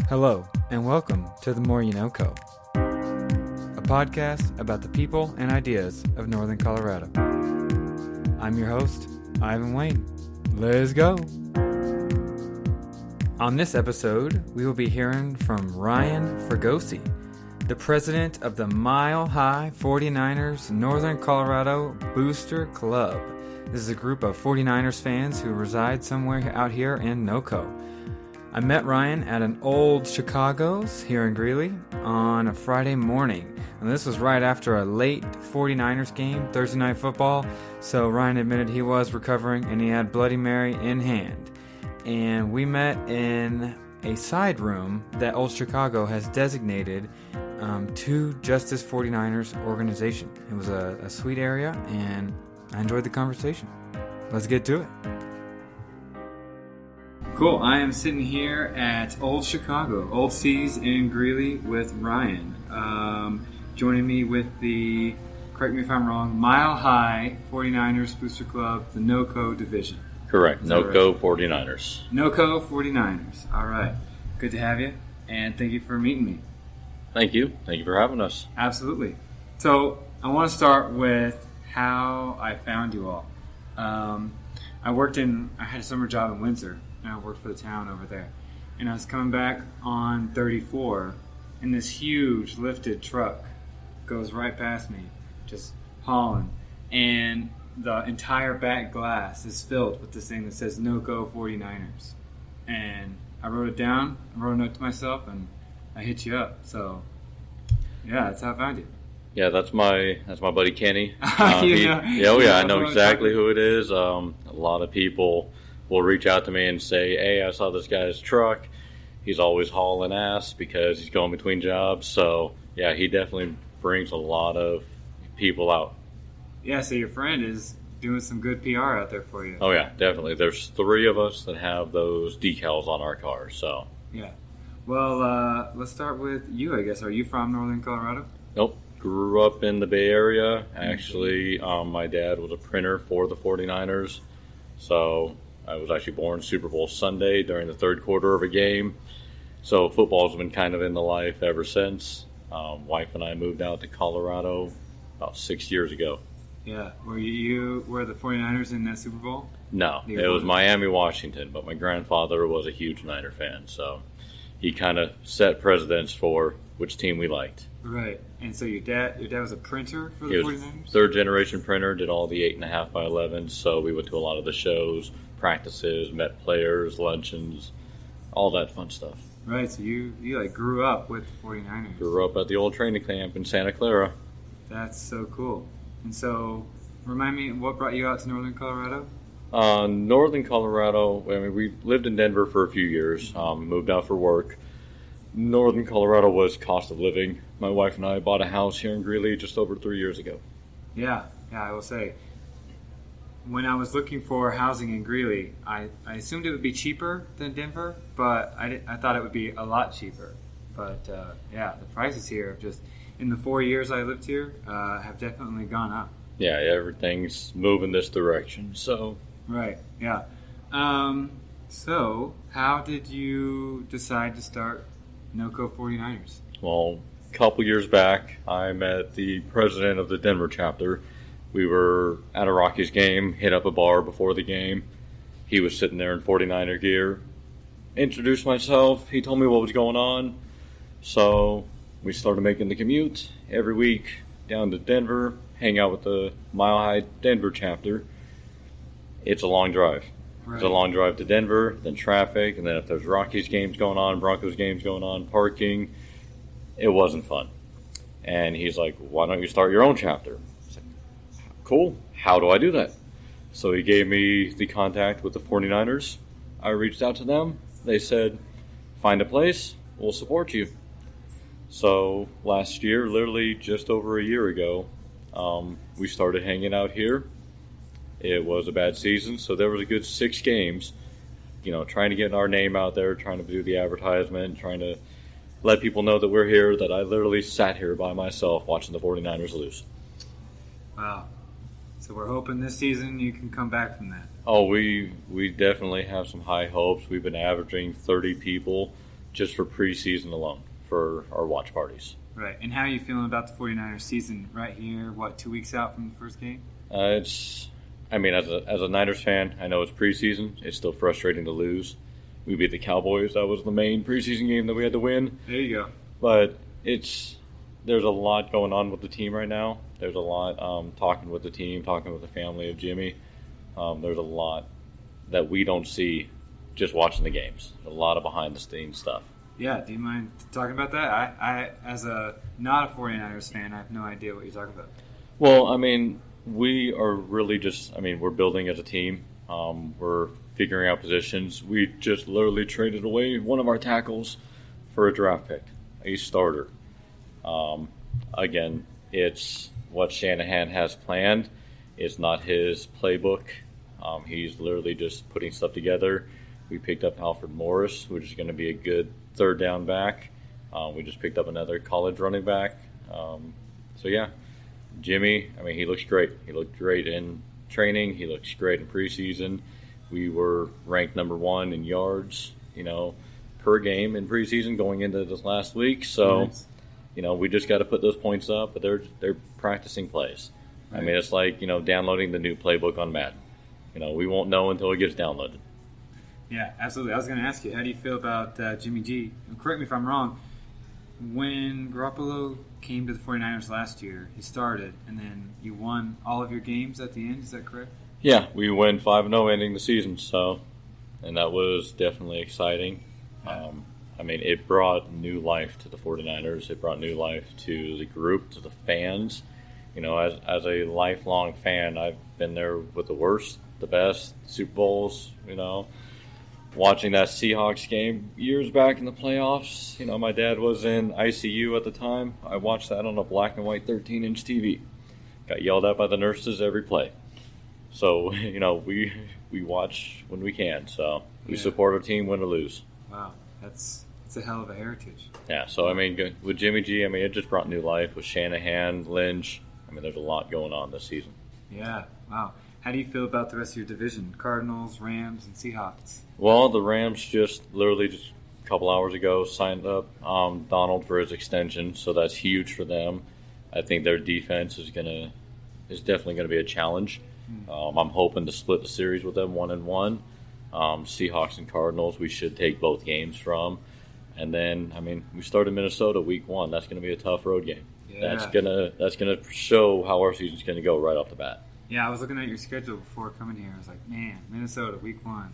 Hello, and welcome to The More You Know Co., a podcast about the people and ideas of Northern Colorado. I'm your host, Ivan Wayne. Let's go! On this episode, we will be hearing from Ryan Fergosi, the president of the Mile High 49ers Northern Colorado Booster Club. This is a group of 49ers fans who reside somewhere out here in NoCo. I met Ryan at an old Chicago's here in Greeley on a Friday morning. And this was right after a late 49ers game, Thursday Night Football. So Ryan admitted he was recovering and he had Bloody Mary in hand. And we met in a side room that Old Chicago has designated to Justice 49ers organization. It was a sweet area and I enjoyed the conversation. Let's get to it. Cool. I am sitting here at Old Chicago, Old C's in Greeley with Ryan. Joining me with the, correct me if I'm wrong, Mile High 49ers Booster Club, the NoCo division. Correct. NoCo right? 49ers. NoCo 49ers. All right. Good to have you, and thank you for meeting me. Thank you. Thank you for having us. Absolutely. So I want to start with how I found you all. I had a summer job in Windsor. And I worked for the town over there. And I was coming back on 34, and this huge lifted truck goes right past me, just hauling. And the entire back glass is filled with this thing that says NoCo 49ers. And I wrote it down, I wrote a note to myself, and I hit you up. So, yeah, that's how I found you. Yeah, that's my buddy Kenny. I know exactly who it is. A lot of people will reach out to me and say, hey, I saw this guy's truck. He's always hauling ass because he's going between jobs. So, yeah, he definitely brings a lot of people out. Yeah, so your friend is doing some good PR out there for you. Oh, yeah, definitely. There's 3 of us that have those decals on our cars. So, yeah. Well, let's start with you, I guess. Are you from Northern Colorado? Nope. Grew up in the Bay Area. Actually, my dad was a printer for the 49ers. So I was actually born Super Bowl Sunday during the third quarter of a game. So football's been kind of in the life ever since. Wife and I moved out to Colorado about 6 years ago. Yeah. Were the 49ers in that Super Bowl? No, it was Miami, Washington. But my grandfather was a huge Niner fan. So he kind of set precedents for which team we liked. Right. And so your dad was a printer for the 49ers? Third generation printer, did all the 8.5 by 11s. So we went to a lot of the shows, practices, met players, luncheons, all that fun stuff. Right, so you grew up with the 49ers. Grew up at the old training camp in Santa Clara. That's so cool. And so, remind me, what brought you out to Northern Colorado? Northern Colorado, we lived in Denver for a few years, moved out for work. Northern Colorado was cost of living. My wife and I bought a house here in Greeley just over 3 years ago. Yeah, I will say. When I was looking for housing in Greeley, I assumed it would be cheaper than Denver, but I thought it would be a lot cheaper. But the prices here have just, in the 4 years I lived here, have definitely gone up. Yeah, everything's moving this direction, so. Right, yeah. So, how did you decide to start NoCo 49ers? Well, a couple years back, I met the president of the Denver chapter. We were at a Rockies game, hit up a bar before the game. He was sitting there in 49er gear. Introduced myself. He told me what was going on. So we started making the commute every week down to Denver, hang out with the Mile High Denver chapter. It's a long drive. Right. It's a long drive to Denver, then traffic, and then if there's Rockies games going on, Broncos games going on, parking, it wasn't fun. And he's like, why don't you start your own chapter? Cool. How do I do that? So he gave me the contact with the 49ers. I reached out to them. They said, find a place, we'll support you. So last year, literally just over a year ago, we started hanging out here. It was a bad season, so there was a good 6 games, trying to get our name out there, trying to do the advertisement, trying to let people know that we're here, that I literally sat here by myself watching the 49ers lose. Wow. So we're hoping this season you can come back from that. Oh, we definitely have some high hopes. We've been averaging 30 people just for preseason alone for our watch parties. Right. And how are you feeling about the 49ers season right here, 2 weeks out from the first game? As a Niners fan, I know it's preseason. It's still frustrating to lose. We beat the Cowboys. That was the main preseason game that we had to win. There you go. But there's a lot going on with the team right now. There's a lot talking with the team, talking with the family of Jimmy. There's a lot that we don't see just watching the games. A lot of behind-the-scenes stuff. Yeah, do you mind talking about that? I as not a 49ers fan, I have no idea what you're talking about. Well, we are really we're building as a team. We're figuring out positions. We just literally traded away one of our tackles for a draft pick, a starter. Again, it's what Shanahan has planned. It's not his playbook. He's literally just putting stuff together. We picked up Alfred Morris, which is going to be a good third down back. We just picked up another college running back. Jimmy, he looks great. He looked great in training. He looks great in preseason. We were ranked number 1 in yards, per game in preseason going into this last week. So, nice. We just got to put those points up, but they're practicing plays. Right. It's like, downloading the new playbook on Madden. We won't know until it gets downloaded. Yeah, absolutely. I was going to ask you, how do you feel about Jimmy G? Correct me if I'm wrong. When Garoppolo came to the 49ers last year, he started, and then you won all of your games at the end. Is that correct? Yeah, we went 5-0 ending the season, and that was definitely exciting. Yeah. It brought new life to the 49ers. It brought new life to the group, to the fans. As a lifelong fan, I've been there with the worst, the best, Super Bowls, watching that Seahawks game years back in the playoffs. My dad was in ICU at the time. I watched that on a black and white 13-inch TV. Got yelled at by the nurses every play. So, we watch when we can. So we support our team, win or lose. Wow, that's a hell of a heritage. Yeah, so, with Jimmy G, it just brought new life. With Shanahan, Lynch, there's a lot going on this season. Yeah, wow. How do you feel about the rest of your division? Cardinals, Rams, and Seahawks. Well, the Rams just a couple hours ago signed up Donald for his extension, so that's huge for them. I think their defense is definitely gonna be a challenge. I'm hoping to split the series with them 1-1. Seahawks and Cardinals, we should take both games from. And then, we start in Minnesota week 1. That's gonna be a tough road game. Yeah. That's gonna show how our season's gonna go right off the bat. Yeah, I was looking at your schedule before coming here. I was like, man, Minnesota, week 1.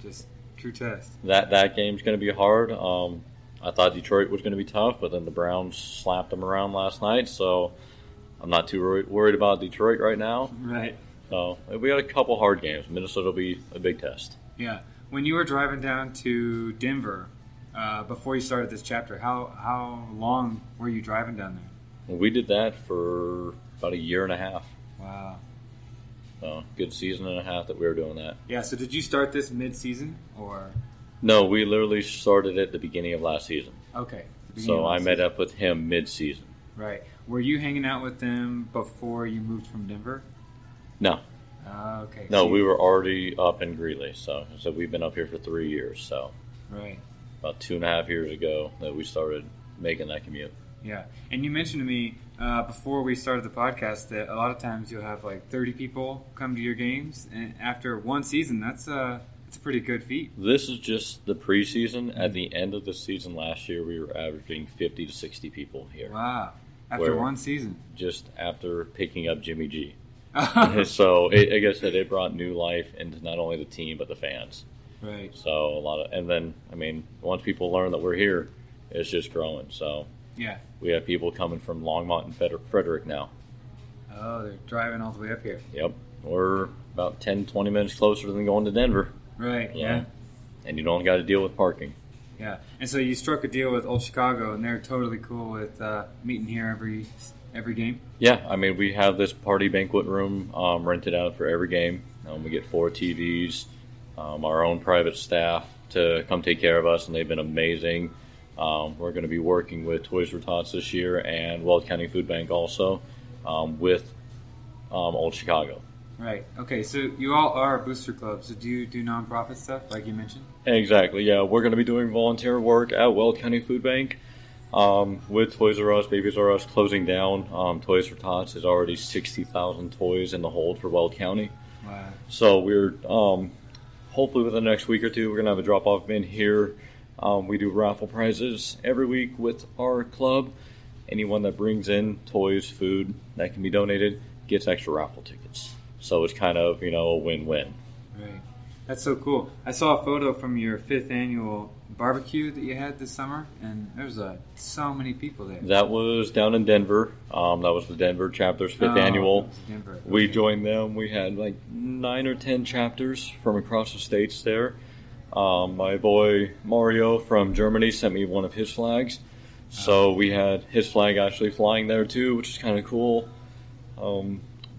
Just true test. That game's going to be hard. I thought Detroit was going to be tough, but then the Browns slapped them around last night, so I'm not too worried about Detroit right now. Right. So we got a couple hard games. Minnesota will be a big test. Yeah. When you were driving down to Denver before you started this chapter, how long were you driving down there? We did that for about a year and a half. Wow. So, good season and a half that we were doing that. Yeah, so did you start this mid-season, or? No, we literally started at the beginning of last season. Okay. So I met up with him mid-season. Right. Were you hanging out with them before you moved from Denver? No. Okay. No, we were already up in Greeley, so we've been up here for 3 years. So right. About 2.5 years ago that we started making that commute. Yeah, and you mentioned to me before we started the podcast that a lot of times you'll have like 30 people come to your games, and after one season, that's a pretty good feat. This is just the preseason. At the end of the season last year, we were averaging 50 to 60 people here. Wow, after one season. Just after picking up Jimmy G. So, like I said, it brought new life into not only the team, but the fans. Right. So, and then, once people learn that we're here, it's just growing, so... Yeah. We have people coming from Longmont and Frederick now. Oh, they're driving all the way up here. Yep. We're about 10, 20 minutes closer than going to Denver. Right, yeah. And you don't got to deal with parking. Yeah. And so you struck a deal with Old Chicago, and they're totally cool with meeting here every game? Yeah. We have this party banquet room rented out for every game. We get 4 TVs, our own private staff to come take care of us, and they've been amazing. We're going to be working with Toys for Tots this year and Weld County Food Bank also with Old Chicago. Right. Okay, so you all are a booster club. So do you do nonprofit stuff, like you mentioned? Exactly, yeah. We're going to be doing volunteer work at Weld County Food Bank with Toys R Us, Babies R Us closing down. Toys for Tots is already 60,000 toys in the hold for Weld County. Wow. So we're hopefully within the next week or two, we're going to have a drop-off bin here. We do raffle prizes every week with our club. Anyone that brings in toys, food that can be donated gets extra raffle tickets. So it's kind of, a win-win. Right. That's so cool. I saw a photo from your 5th annual barbecue that you had this summer, and there was so many people there. That was down in Denver. That was the Denver chapter's 5th annual. Denver. Okay. We joined them. We had like 9 or 10 chapters from across the states there. My boy Mario from Germany sent me one of his flags. So we had his flag actually flying there too, which is kind of cool.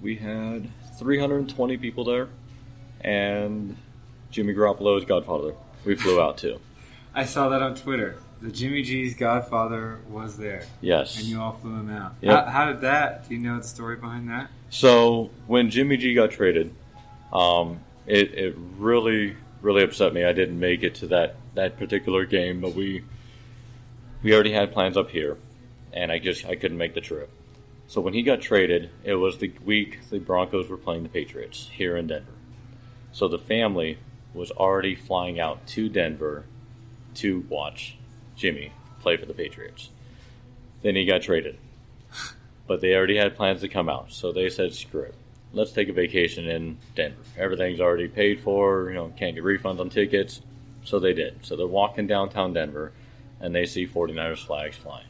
We had 320 people there, and Jimmy Garoppolo's godfather. We flew out too. I saw that on Twitter. The Jimmy G's godfather was there. Yes. And you all flew him out. Yep. How did that? Do you know the story behind that? So when Jimmy G got traded, it really, really upset me. I didn't make it to that particular game, but we already had plans up here, and I couldn't make the trip. So when he got traded, it was the week the Broncos were playing the Patriots here in Denver. So the family was already flying out to Denver to watch Jimmy play for the Patriots. Then he got traded. But they already had plans to come out. So they said, screw it. Let's take a vacation in Denver. Everything's already paid for, can't get refunds on tickets. So they did. So they're walking downtown Denver, and they see 49ers flags flying.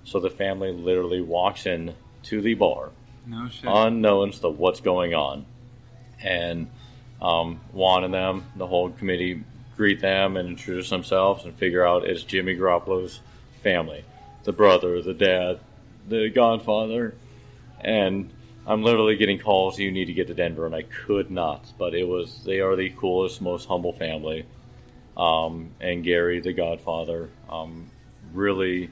So the family literally walks in to the bar, No shit. unknown to what's going on. And Juan and them, the whole committee, greet them and introduce themselves and figure out it's Jimmy Garoppolo's family. The brother, the dad, the godfather. And I'm literally getting calls, you need to get to Denver, and I could not. But they are the coolest, most humble family. And Gary, the godfather, really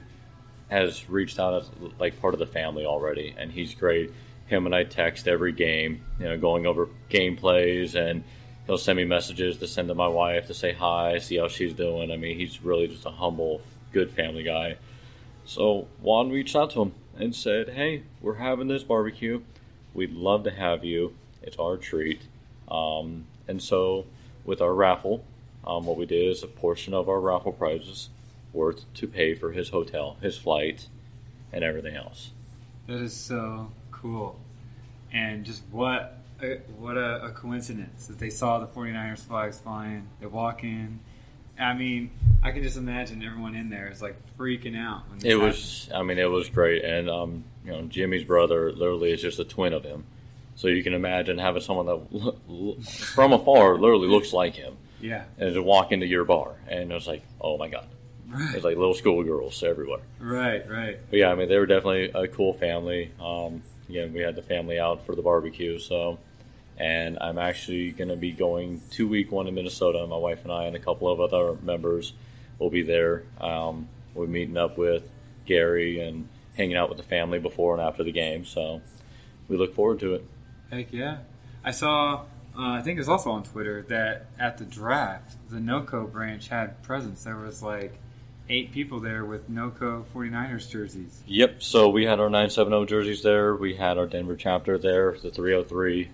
has reached out as like part of the family already, and he's great. Him and I text every game, going over game plays, and he'll send me messages to send to my wife to say hi, see how she's doing. I mean, he's really just a humble, good family guy. So Juan reached out to him and said, hey, we're having this barbecue. We'd love to have you. It's our treat. And so with our raffle, what we did is a portion of our raffle prizes worth to pay for his hotel, his flight, and everything else. That is so cool. And just what a coincidence that they saw the 49ers flags flying. They walk in. I mean, I can just imagine everyone in there is like freaking out. When this happens. It was great. And, Jimmy's brother literally is just a twin of him. So you can imagine having someone that from afar literally looks like him. Yeah. And just walk into your bar. And it was like, oh my God. Right. There's like little schoolgirls everywhere. Right. But yeah, they were definitely a cool family. Again, we had the family out for the barbecue. And I'm actually going to be going 2-week one in Minnesota. My wife and I and a couple of other members will be there. We're meeting up with Gary and hanging out with the family before and after the game. So we look forward to it. Heck yeah. I saw, I think it was also on Twitter, that at the draft, the NoCo branch had presence. There was like 8 people there with NoCo 49ers jerseys. Yep, so we had our 970 jerseys there. We had our Denver chapter there, the 303.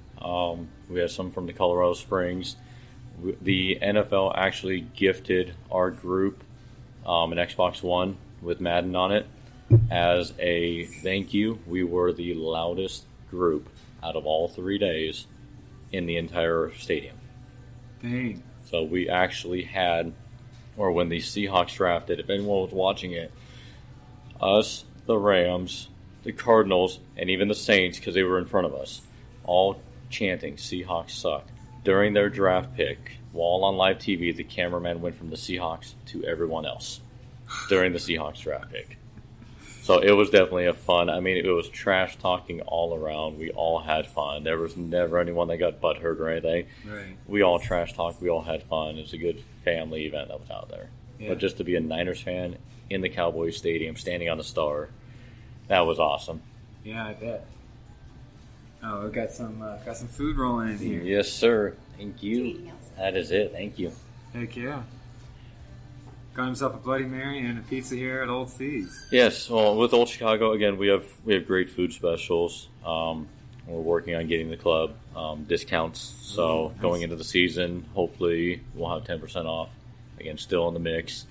We had some from the Colorado Springs. The NFL actually gifted our group an Xbox One with Madden on it as a thank you. We were the loudest group out of all 3 days in the entire stadium. Dang. So we actually had, or when the Seahawks drafted, if anyone was watching it, us, the Rams, the Cardinals, and even the Saints, because they were in front of us, all chanting, Seahawks suck. During their draft pick, while on live TV, the cameraman went from the Seahawks to everyone else during the Seahawks draft pick. So it was definitely a fun. It was trash talking all around. We all had fun. There was never anyone that got butthurt or anything. Right. We all trash talked. We all had fun. It was a good family event that was out there. Yeah. But just to be a Niners fan in the Cowboys Stadium, standing on the star, that was awesome. Yeah, I bet. Oh, we got some food rolling in here. Yes, sir. Thank you. That is it. Thank you. Heck yeah. Got himself a Bloody Mary and a pizza here at Old C's. Yes. Well, with Old Chicago, again, we have great food specials. We're working on getting the club discounts. So nice. Going into the season, hopefully we'll have 10% off. Again, still in the mix.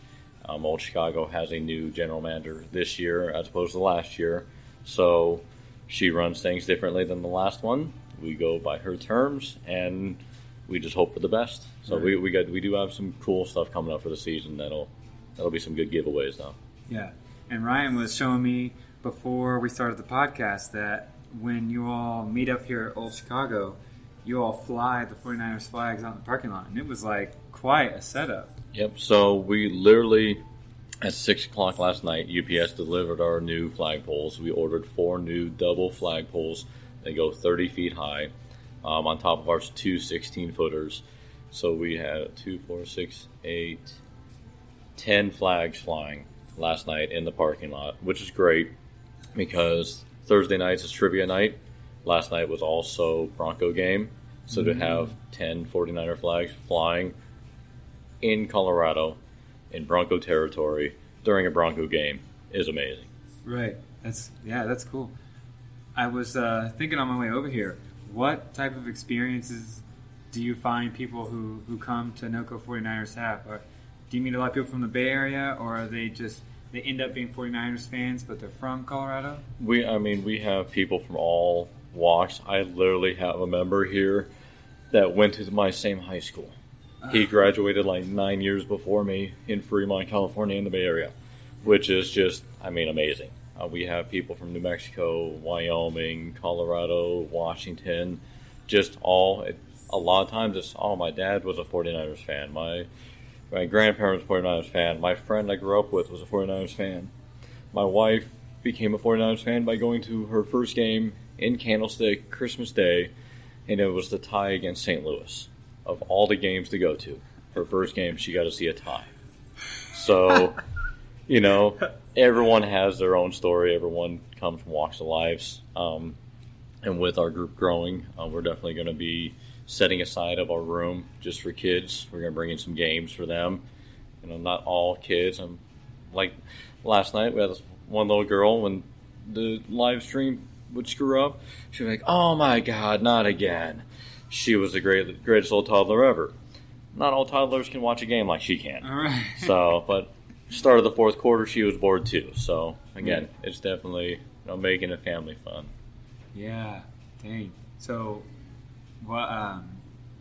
Old Chicago has a new general manager this year as opposed to last year. So she runs things differently than the last one. We go by her terms, and we just hope for the best. So right. we do have some cool stuff coming up for the season. That'll be some good giveaways though. Yeah, and Ryan was showing me before we started the podcast that when you all meet up here at Old Chicago, you all fly the 49ers flags out in the parking lot, and it was like quite a setup. Yep. So we literally at 6 o'clock last night, UPS delivered our new flagpoles. We ordered 4 new double flagpoles. They go 30 feet high. On top of our 2 16-footers. So we had 2, 4, 6, 8, 10 flags flying last night in the parking lot, which is great because Thursday nights is trivia night. Last night was also Bronco game. So to have 10 49er flags flying in Colorado in Bronco territory during a Bronco game is amazing. Right. That's cool. I was thinking on my way over here, what type of experiences do you find people who come to NoCo 49ers have? Or do you meet a lot of people from the Bay Area, or are they end up being 49ers fans, but they're from Colorado? We have people from all walks. I literally have a member here that went to my same high school. He graduated like 9 years before me in Fremont, California, in the Bay Area, which is just, amazing. We have people from New Mexico, Wyoming, Colorado, Washington, a lot of times it's, my dad was a 49ers fan. My grandparents were a 49ers fan. My friend I grew up with was a 49ers fan. My wife became a 49ers fan by going to her first game in Candlestick, Christmas Day, and it was the tie against St. Louis. Of all the games to go to, her first game, she got to see a tie. So, everyone has their own story. Everyone comes from walks of lives. And with our group growing, we're definitely going to be setting aside of our room just for kids. We're going to bring in some games for them. Not all kids. Like last night, we had this one little girl, when the live stream would screw up, she'd be like, "Oh my God, not again." She was the greatest little toddler ever. Not all toddlers can watch a game like she can. All right. So, but start of the fourth quarter, she was bored too. So, again, It's definitely making it family fun. Yeah, dang. So, what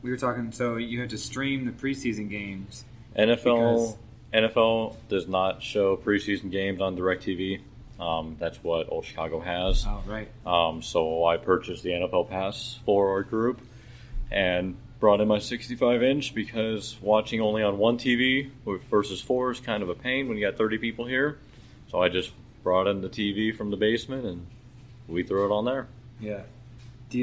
we were talking. So you had to stream the preseason games. NFL does not show preseason games on DirecTV. That's what Old Chicago has. Oh, right. So I purchased the NFL pass for our group and brought in my 65-inch because watching only on one TV versus 4 is kind of a pain when you got 30 people here. So I just brought in the TV from the basement and we throw it on there. Yeah. Do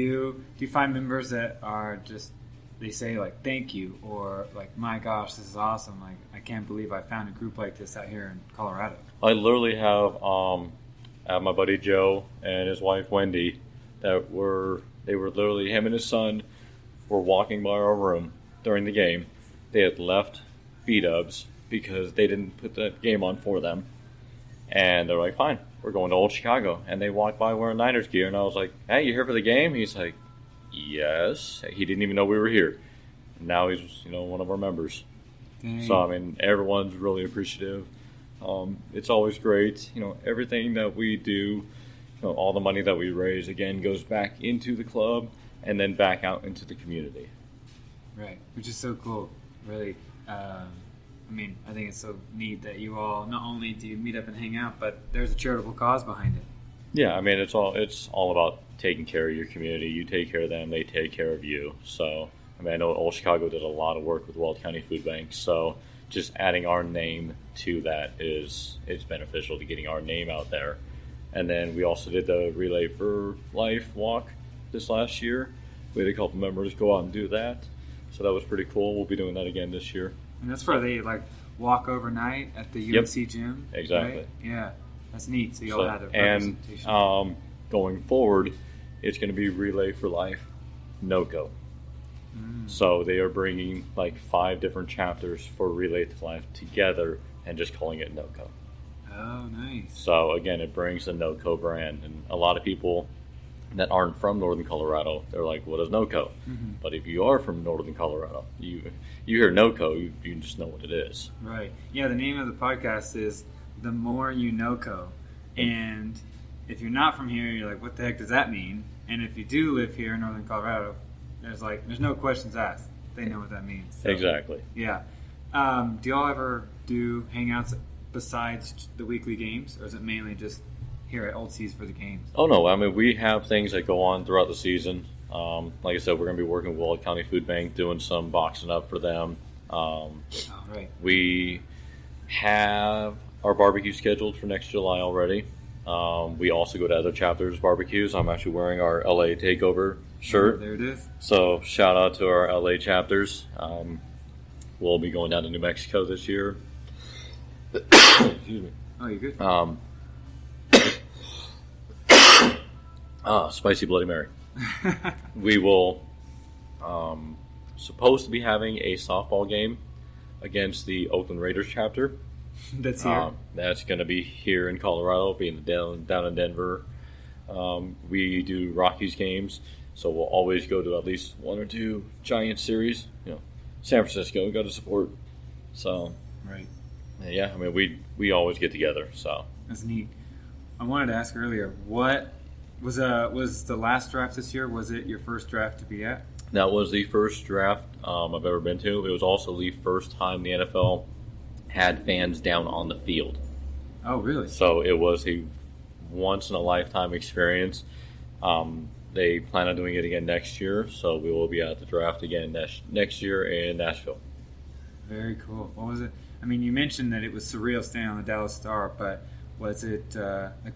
you find members that are just, they say like thank you, or like, my gosh, this is awesome, like I can't believe I found a group like this out here in Colorado? I literally have my buddy Joe and his wife Wendy they were literally, him and his son were walking by our room during the game. They had left B-Dubs because they didn't put that game on for them. And they're like, fine, we're going to Old Chicago. And they walked by wearing Niners gear. And I was like, hey, you here for the game? He's like, yes. He didn't even know we were here. And now he's, one of our members. Dang. So, everyone's really appreciative. It's always great. Everything that we do, all the money that we raise, again, goes back into the club and then back out into the community. Right, which is so cool, really. I think it's so neat that you all, not only do you meet up and hang out, but there's a charitable cause behind it. Yeah, it's all about taking care of your community. You take care of them, they take care of you. So, I know Old Chicago does a lot of work with Weld County Food Bank, so just adding our name to that it's beneficial to getting our name out there. And then we also did the Relay for Life walk this last year. We had a couple members go out and do that. So that was pretty cool. We'll be doing that again this year. And that's where they walk overnight at the UNC gym. Exactly. Right? Yeah, that's neat. So y'all had a and representation. Going forward, it's going to be Relay for Life, NoCo. So they are bringing like 5 different chapters for Relay to Life together and just calling it NoCo. Oh, nice. So again, it brings the NoCo brand, and a lot of people that aren't from Northern Colorado, they're like, "What is NoCo?" But if you are from Northern Colorado, you hear NoCo, you just know what it is. Right. Yeah. The name of the podcast is "The More You NoCo," and if you're not from here, you're like, "What the heck does that mean?" And if you do live here in Northern Colorado, there's no questions asked. They know what that means. So, Exactly. Yeah. Do y'all ever do hangouts besides the weekly games, or is it mainly just here at Old Seas for the games? Oh no, I mean we have things that go on throughout the season. Like I said, we're going to be working with Wallet County Food Bank, doing some boxing up for them. Right. We have our barbecue scheduled for next July already. We also go to other chapters' barbecues. I'm actually wearing our LA Takeover shirt. There it is. So shout out to our LA chapters. We'll be going down to New Mexico this year. Excuse me. Oh, you're good. Spicy Bloody Mary. We will supposed to be having a softball game against the Oakland Raiders chapter. That's here. That's going to be here in Colorado, being down in Denver. We do Rockies games, so we'll always go to at least 1 or 2 Giants series. San Francisco, we got to support. So, Right. Yeah, I mean we always get together. So That's neat. I wanted to ask earlier, what was the last draft this year? Was it your first draft to be at? that was the first draft I've ever been to. It was also the first time the NFL had fans down on the field. Oh, really? So it was a once-in-a-lifetime experience. They plan on doing it again next year, so we will be at the draft again next year in Nashville. Very cool. What was it? I mean, you mentioned that it was surreal staying on the Dallas Star, but was it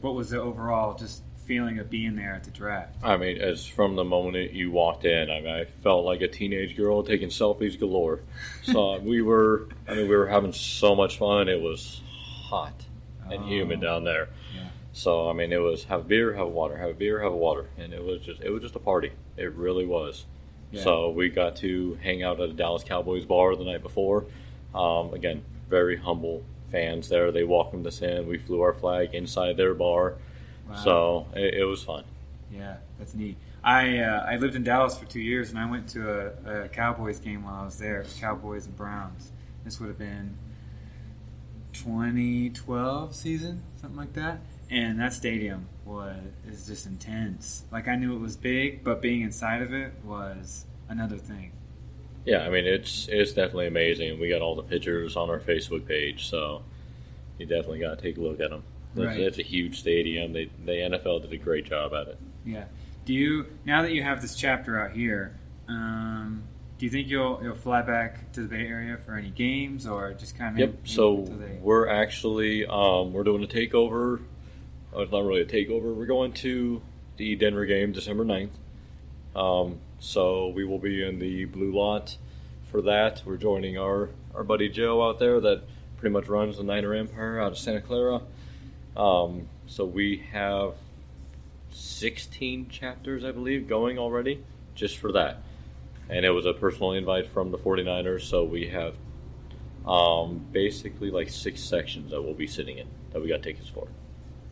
what was the overall just feeling of being there at the draft? I mean, as from the moment you walked in, I felt like a teenage girl taking selfies galore. So we were having so much fun. It was hot and humid down there. Yeah. So I mean, it was have a beer, have a water, have a beer, have a water, and it was just a party. It really was. Yeah. So we got to hang out at a Dallas Cowboys bar the night before. Again, very humble fans there. They welcomed us in. We flew our flag inside their bar. Wow. So it was fun. Yeah, that's neat. I lived in Dallas for 2 years, and I went to a Cowboys game while I was there. It was Cowboys and Browns. This would have been 2012 season, something like that. And that stadium is just intense. Like, I knew it was big, but being inside of it was another thing. Yeah, I mean, it's definitely amazing. We got all the pictures on our Facebook page, so you definitely got to take a look at them. Right. It's a huge stadium. The NFL did a great job at it. Yeah. Now that you have this chapter out here, do you think you'll fly back to the Bay Area for any games, or just kind of? Yep. So we're actually we're doing a takeover. Oh, it's not really a takeover. We're going to the Denver game December 9th. So we will be in the blue lot for that. We're joining our buddy Joe out there that pretty much runs the Niner Empire out of Santa Clara. So we have 16 chapters, I believe, going already just for that. And it was a personal invite from the 49ers, so we have basically like 6 sections that we'll be sitting in that we got tickets for.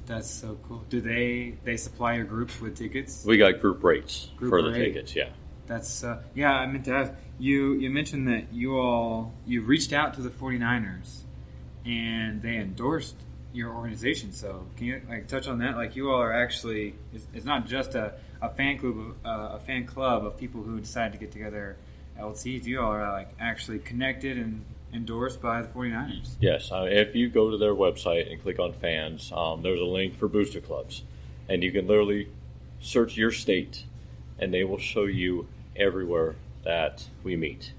That's so cool. Do they supply your groups with tickets? We got group rates for the rate. tickets, yeah. That's yeah. I meant to ask you mentioned that you reached out to the 49ers and they endorsed your organization. So can you touch on that? Like, you all are actually it's not just a fan club of people who decide to get together at LCs. You all are actually connected and endorsed by the 49ers. Yes, if you go to their website and click on fans, there's a link for booster clubs, and you can literally search your state, and they will show you everywhere that we meet.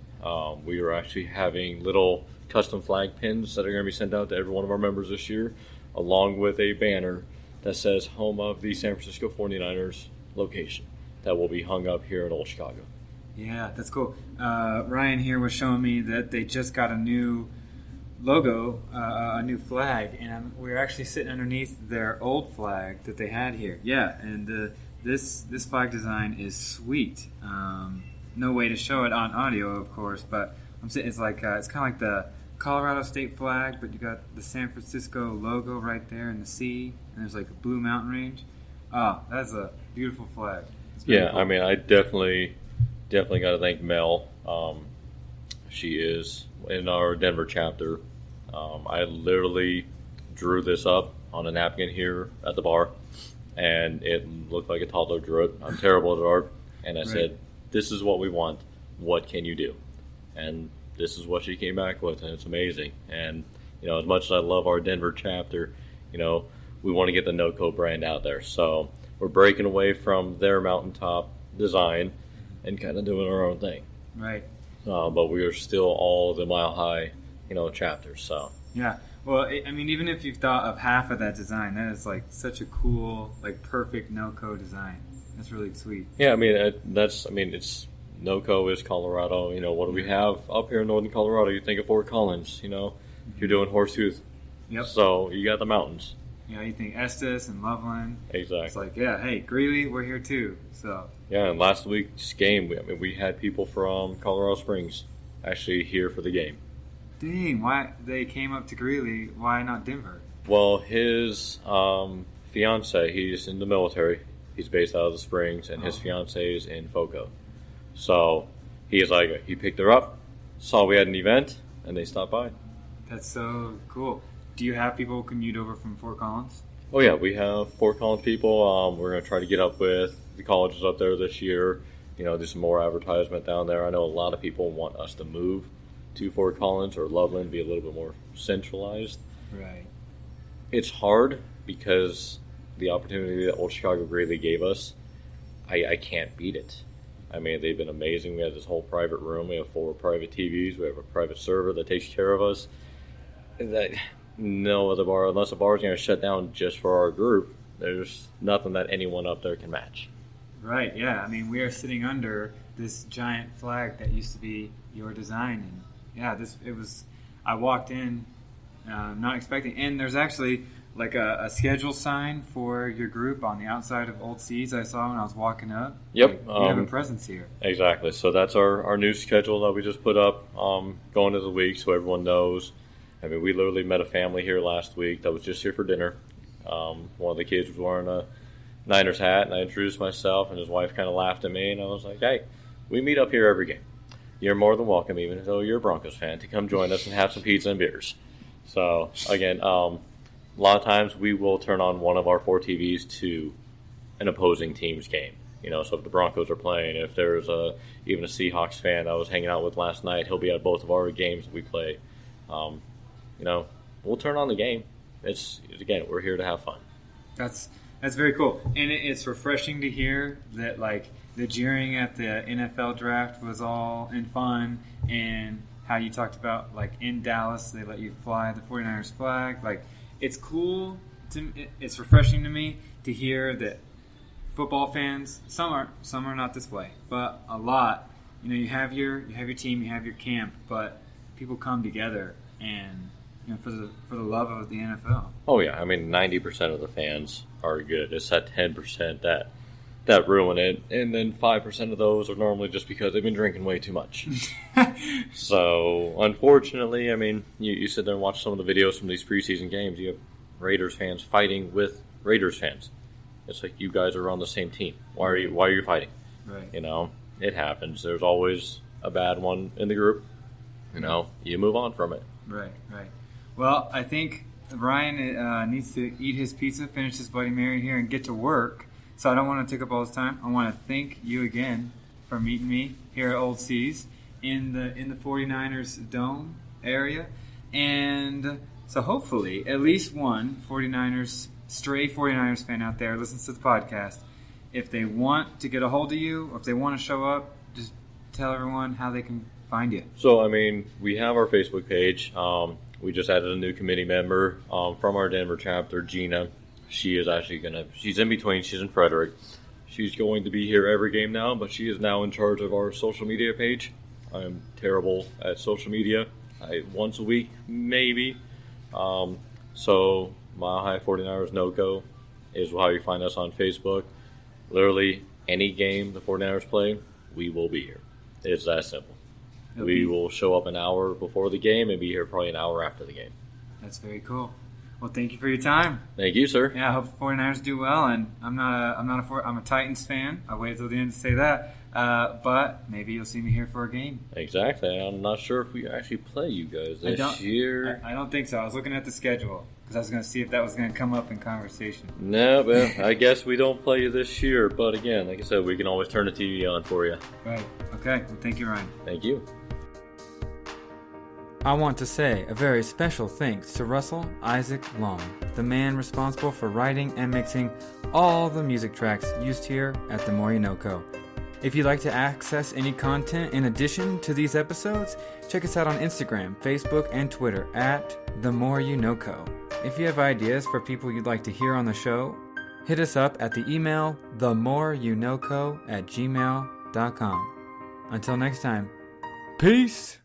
We are actually having little custom flag pins that are going to be sent out to every one of our members this year, along with a banner that says home of the San Francisco 49ers location that will be hung up here in Old Chicago. Yeah, that's cool. Ryan here was showing me that they just got a new logo, a new flag, and we were actually sitting underneath their old flag that they had here. Yeah, and This flag design is sweet. No way to show it on audio, of course, but I'm saying it's like it's kind of like the Colorado state flag, but you got the San Francisco logo right there in the sea, and there's like a blue mountain range. Oh, that's a beautiful flag. Yeah, cool. I mean, I definitely got to thank Mel. She is in our Denver chapter. I literally drew this up on a napkin here at the bar, and it looked like a toddler drew it. I'm terrible at art, and I said, "This is what we want. What can you do?" And this is what she came back with, and it's amazing. And as much as I love our Denver chapter, we want to get the NoCo brand out there. So we're breaking away from their mountaintop design and kind of doing our own thing. Right. But we are still all the Mile High, chapters. So yeah. Well, I mean, even if you've thought of half of that design, that is like such a cool, like perfect NoCo design. That's really sweet. Yeah, I mean, it's NoCo is Colorado. What do we have up here in northern Colorado? You think of Fort Collins. You're doing Horsetooth. Yep. So you got the mountains. You think Estes and Loveland. Exactly. It's like, hey, Greeley, we're here too. So. Yeah, and last week's game, we had people from Colorado Springs actually here for the game. Dang, why they came up to Greeley? Why not Denver? Well, his fiance, he's in the military. He's based out of the Springs, and his fiance is in Foco. So he picked her up, saw we had an event, and they stopped by. That's so cool. Do you have people commute over from Fort Collins? Oh yeah, we have Fort Collins people. We're going to try to get up with the colleges up there this year. Do some more advertisement down there. I know a lot of people want us to move to Fort Collins or Loveland, be a little bit more centralized. Right. It's hard because the opportunity that Old Chicago Greeley gave us, I can't beat it. I mean, they've been amazing. We have this whole private room. We have 4 private TVs. We have a private server that takes care of us. No other bar, unless a bar is going to shut down just for our group, there's nothing that anyone up there can match. Right, yeah. I mean, we are sitting under this giant flag that used to be your design. And yeah, I walked in not expecting, and there's actually like a schedule sign for your group on the outside of Old Seas I saw when I was walking up. Yep. Like, we have a presence here. Exactly. So that's our new schedule that we just put up going into the week so everyone knows. I mean, we literally met a family here last week that was just here for dinner. One of the kids was wearing a Niners hat, and I introduced myself, and his wife kind of laughed at me, and I was like, hey, we meet up here every game. You're more than welcome, even though you're a Broncos fan, to come join us and have some pizza and beers. So, again, a lot of times we will turn on one of our 4 TVs to an opposing team's game. So if the Broncos are playing, if there's even a Seahawks fan I was hanging out with last night, he'll be at both of our games that we play. We'll turn on the game. Again, we're here to have fun. That's very cool, and it's refreshing to hear that like the jeering at the NFL draft was all in fun, and how you talked about like in Dallas they let you fly the 49ers flag. Like it's cool. It's refreshing to me to hear that football fans, some are not this way, but a lot. You have your team, you have your camp, but people come together and. For the love of the NFL. Oh yeah, I mean 90% of the fans are good. It's that 10% that ruin it, and then 5% of those are normally just because they've been drinking way too much. So unfortunately, I mean, you sit there and watch some of the videos from these preseason games. You have Raiders fans fighting with Raiders fans. It's like you guys are on the same team. Why are you fighting? Right. It happens. There's always a bad one in the group. You move on from it. Right. Well, I think Ryan needs to eat his pizza, finish his Bloody Mary here, and get to work. So I don't want to take up all his time. I want to thank you again for meeting me here at Old Seas in the 49ers Dome area. And so hopefully at least one stray 49ers fan out there listens to the podcast. If they want to get a hold of you, or if they want to show up, just tell everyone how they can find you. So, I mean, we have our Facebook page. We just added a new committee member from our Denver chapter, Gina. She is actually she's in between. She's in Frederick. She's going to be here every game now, but she is now in charge of our social media page. I am terrible at social media. Once a week, maybe. So, Mile High 49ers NoCo is how you find us on Facebook. Literally, any game the 49ers play, we will be here. It's that simple. We will show up an hour before the game and be here probably an hour after the game. That's very cool. Well, thank you for your time. Thank you, sir. Yeah, I hope the 49ers do well. And I'm a Titans fan. I waited till the end to say that. But maybe you'll see me here for a game. Exactly. I'm not sure if we actually play you guys this year. I don't think so. I was looking at the schedule because I was going to see if that was going to come up in conversation. No, well, I guess we don't play you this year. But again, like I said, we can always turn the TV on for you. Right. Okay. Well, thank you, Ryan. Thank you. I want to say a very special thanks to Russell Isaac Long, the man responsible for writing and mixing all the music tracks used here at The More You NoCo. If you'd like to access any content in addition to these episodes, check us out on Instagram, Facebook, and Twitter at The More You NoCo. If you have ideas for people you'd like to hear on the show, hit us up at the email themoreyouKnoco@gmail.com. Until next time, peace!